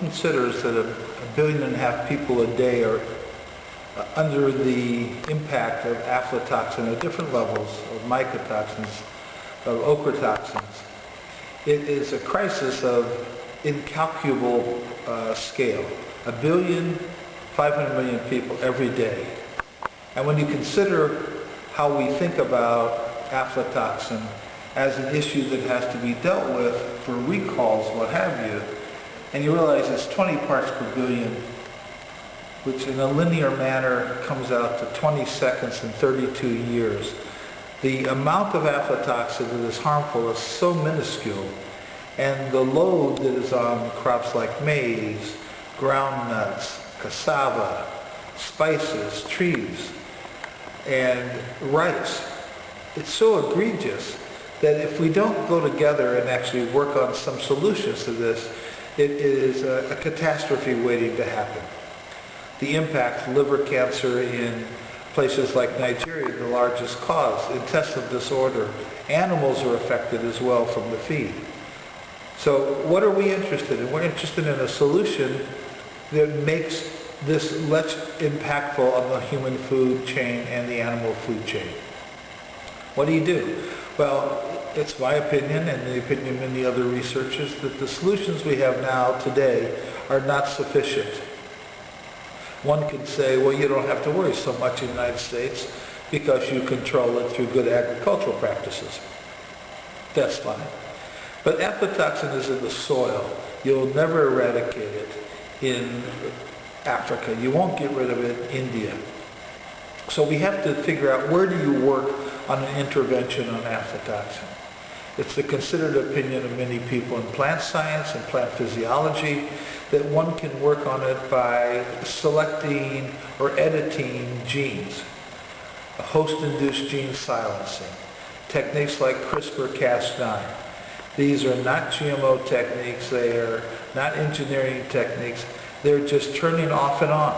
considers that a 1.5 billion people a day are under the impact of aflatoxin at different levels of mycotoxins, of ochratoxins, it is a crisis of incalculable scale. 1,500,000,000 people every day. And when you consider how we think about aflatoxin as an issue that has to be dealt with for recalls, what have you, and you realize it's 20 parts per billion, which in a linear manner comes out to 20 seconds and 32 years. The amount of aflatoxin that is harmful is so minuscule, and the load that is on crops like maize, groundnuts, cassava, spices, trees, and rice, it's so egregious that if we don't go together and actually work on some solutions to this, it is a catastrophe waiting to happen. The impact, liver cancer in places like Nigeria, the largest cause, intestinal disorder. Animals are affected as well from the feed. So what are we interested in? We're interested in a solution that makes this less impactful on the human food chain and the animal food chain. What do you do? Well, it's my opinion and the opinion of many other researchers that the solutions we have now today are not sufficient. One could say, well, you don't have to worry so much in the United States because you control it through good agricultural practices. That's fine. But aflatoxin is in the soil. You'll never eradicate it in Africa. You won't get rid of it in India. So we have to figure out, where do you work on an intervention on aflatoxin? It's the considered opinion of many people in plant science and plant physiology that one can work on it by selecting or editing genes, host-induced gene silencing, techniques like CRISPR-Cas9. These are not GMO techniques, they are not engineering techniques, they're just turning off and on,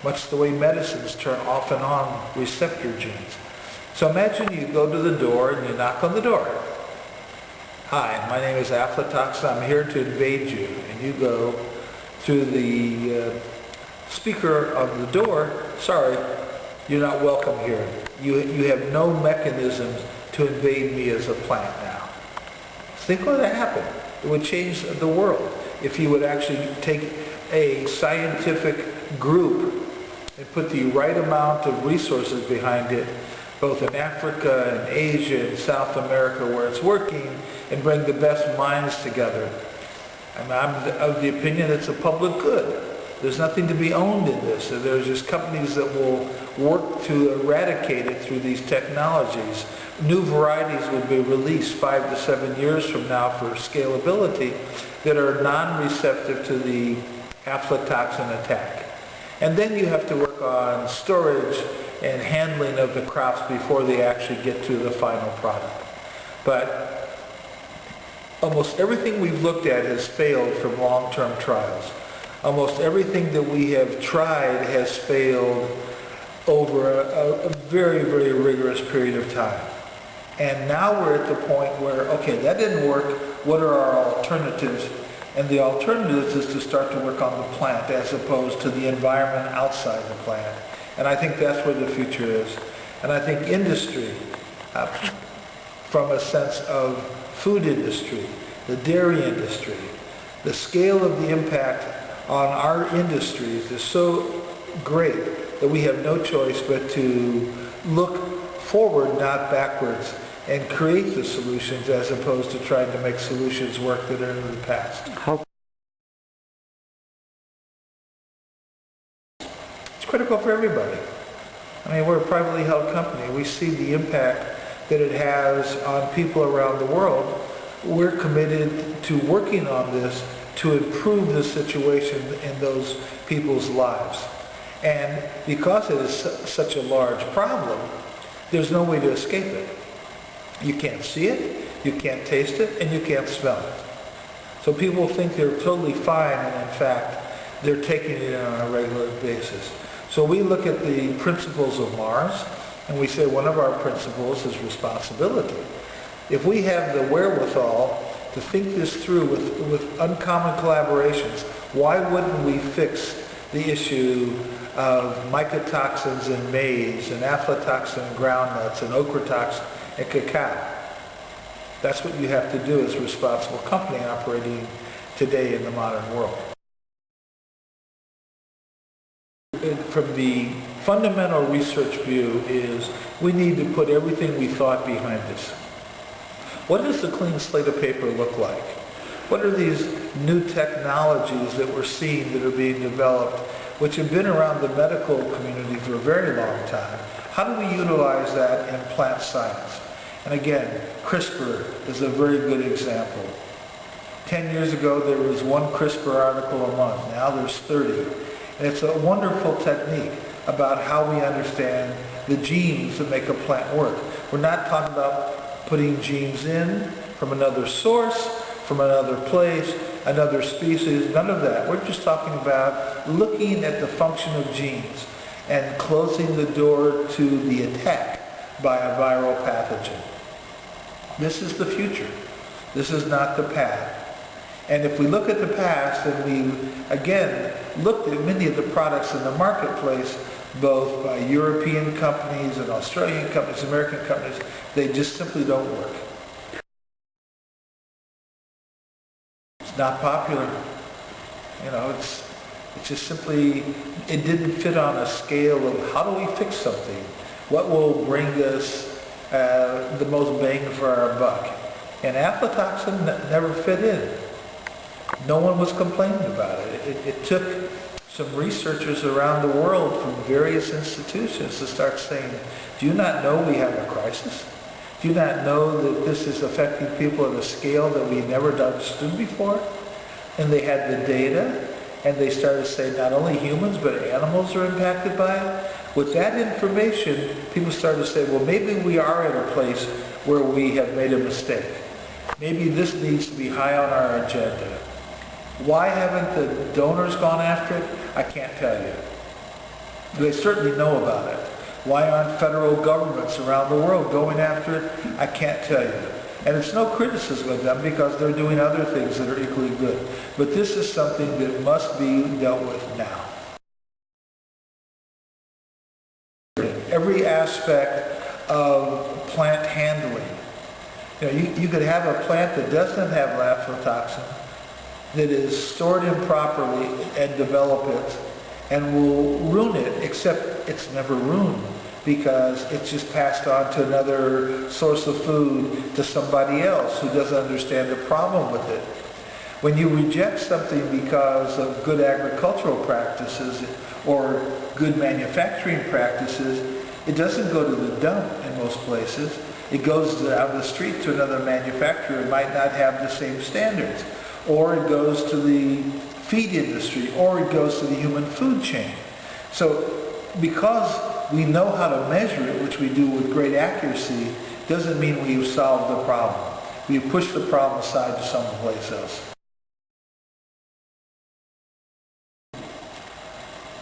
much the way medicines turn off and on receptor genes. So imagine you go to the door and you knock on the door. Hi, my name is aflatoxin, I'm here to invade you. And you go through the speaker of the door, sorry, you're not welcome here. You have no mechanisms to invade me as a plant now. Think what would happen. It would change the world if you would actually take a scientific group and put the right amount of resources behind it, both in Africa and Asia and South America where it's working, and bring the best minds together. And I'm of the opinion it's a public good. There's nothing to be owned in this. There's just companies that will work to eradicate it through these technologies. New varieties would be released 5 to 7 years from now for scalability that are non-receptive to the aflatoxin attack. And then you have to work on storage and handling of the crops before they actually get to the final product. But almost everything we've looked at has failed from long-term trials. Almost everything that we have tried has failed over a very, very rigorous period of time. And now we're at the point where, okay, that didn't work, what are our alternatives? And the alternatives is to start to work on the plant as opposed to the environment outside the plant. And I think that's where the future is. And I think industry, from a sense of food industry, the dairy industry, the scale of the impact on our industries is so great that we have no choice but to look forward, not backwards, and create the solutions as opposed to trying to make solutions work that are in the past. It's critical for everybody. I mean, we're a privately held company. We see the impact that it has on people around the world. We're committed to working on this to improve the situation in those people's lives. And because it is such a large problem, there's no way to escape it. You can't see it, you can't taste it, and you can't smell it. So people think they're totally fine, and in fact, they're taking it in on a regular basis. So we look at the principles of Mars, and we say one of our principles is responsibility. If we have the wherewithal to think this through with uncommon collaborations. Why wouldn't we fix the issue of mycotoxins in maize and aflatoxin in groundnuts and ochratoxin in cacao? That's what you have to do as a responsible company operating today in the modern world. From the fundamental research view is we need to put everything we thought behind us. What does the clean slate of paper look like? What are these new technologies that we're seeing that are being developed, which have been around the medical community for a very long time? How do we utilize that in plant science? And again, CRISPR is a very good example. 10 years ago, there was one CRISPR article a month. Now there's 30. And it's a wonderful technique about how we understand the genes that make a plant work. We're not talking about putting genes in from another source, from another place, another species, none of that. We're just talking about looking at the function of genes and closing the door to the attack by a viral pathogen. This is the future. This is not the past. And if we look at the past and we, again, looked at many of the products in the marketplace, both by European companies and Australian companies, American companies, they just simply don't work. It's not popular. You know, it's just simply, it didn't fit on a scale of how do we fix something? What will bring us the most bang for our buck? And aflatoxin never fit in. No one was complaining about it. It took some researchers around the world from various institutions to start saying, do you not know we have a crisis? Do you not know that this is affecting people at a scale that we never understood before? And they had the data, and they started saying not only humans but animals are impacted by it. With that information, people started to say, well, maybe we are at a place where we have made a mistake. Maybe this needs to be high on our agenda. Why haven't the donors gone after it? I can't tell you. They certainly know about it. Why aren't federal governments around the world going after it? I can't tell you. And it's no criticism of them because they're doing other things that are equally good. But this is something that must be dealt with now. Every aspect of plant handling. You know, you could have a plant that doesn't have aflatoxin, that is stored improperly and develop it and will ruin it, except it's never ruined because it's just passed on to another source of food to somebody else who doesn't understand the problem with it. When you reject something because of good agricultural practices or good manufacturing practices, it doesn't go to the dump in most places. It goes down the street to another manufacturer who might not have the same standards. Or it goes to the feed industry, or it goes to the human food chain. So because we know how to measure it, which we do with great accuracy, doesn't mean we've solved the problem. We push the problem aside to someplace else.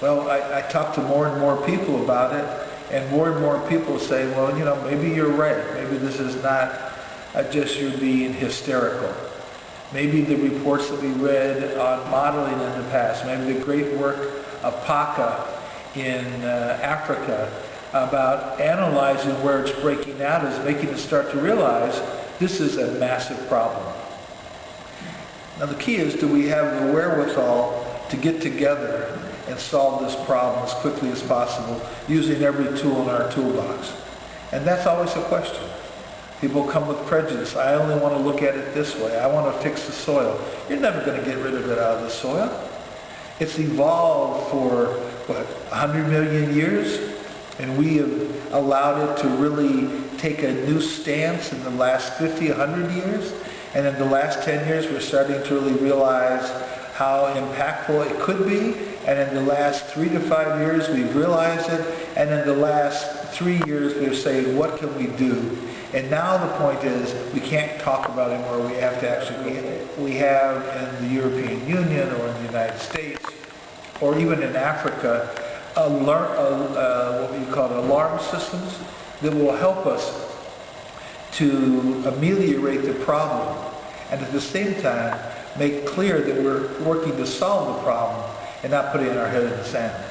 Well, I talk to more and more people about it, and more people say, well, you know, maybe you're right. Maybe this is not just you being hysterical. Maybe the reports that we read on modeling in the past, maybe the great work of PAEPARD in Africa about analyzing where it's breaking out is making us start to realize this is a massive problem. Now the key is, do we have the wherewithal to get together and solve this problem as quickly as possible using every tool in our toolbox? And that's always a question. People come with prejudice. I only want to look at it this way. I want to fix the soil. You're never going to get rid of it out of the soil. It's evolved for, 100 million years? And we have allowed it to really take a new stance in the last 50, 100 years. And in the last 10 years, we're starting to really realize how impactful it could be. And in the last 3 to 5 years, we've realized it. And in the last 3 years, we're saying, what can we do? And now the point is, we can't talk about it anymore. We have to actually, we have in the European Union or in the United States, or even in Africa, what we call alarm systems that will help us to ameliorate the problem. and at the same time make clear that we're working to solve the problem and not putting our head in the sand.